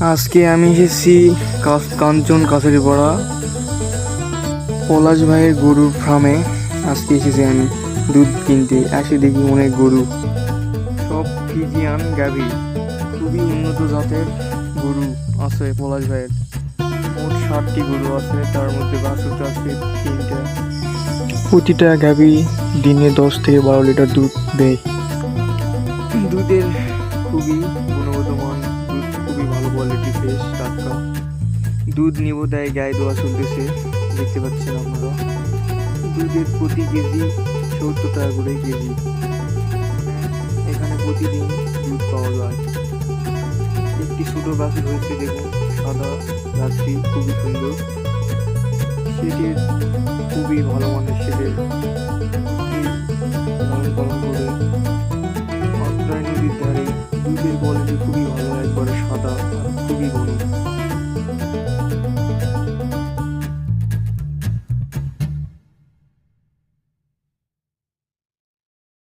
আজকে আমি এসেছি কাঞ্চন কাছারিপাড়া পলাশ ভাইয়ের গরুর ফার্মে। আজকে এসেছি আমি দুধ কিনতে। এসে দেখি অনেক গরু, সব ফিজিয়ান গাভী, খুবই উন্নত জাতের গরু আছে পলাশ ভাইয়ের। মোট 60টি গরু আছে, তার মধ্যে বাছুর আছে 3টা। প্রতিটা গাভী দিনে 10 থেকে 12 লিটার দুধ দেয়। দুধের খুবই গুণগত মান, দুধ খুবই ভালো কোয়ালিটি, ফ্রেশ টাটকা দুধ। নিব দেয় গায়ে দোয়া চলতেছে, দেখতে পাচ্ছেন আপনারা। দুধের প্রতি কেজি 70 টাকা করে কেজি। এখানে প্রতিদিন দুধ পাওয়া যায়। একটি ছোট বাছুর হয়েছে, দেখুন সাদা গাছটি খুবই সুন্দর। সেটির খুবই ভালো মানের সেটের লালন পালন করে অত্রাই নদীর ধারে। দুধের কোয়ালিটি খুবই ভালো, একবারে সাদা আর খুবই ঘন।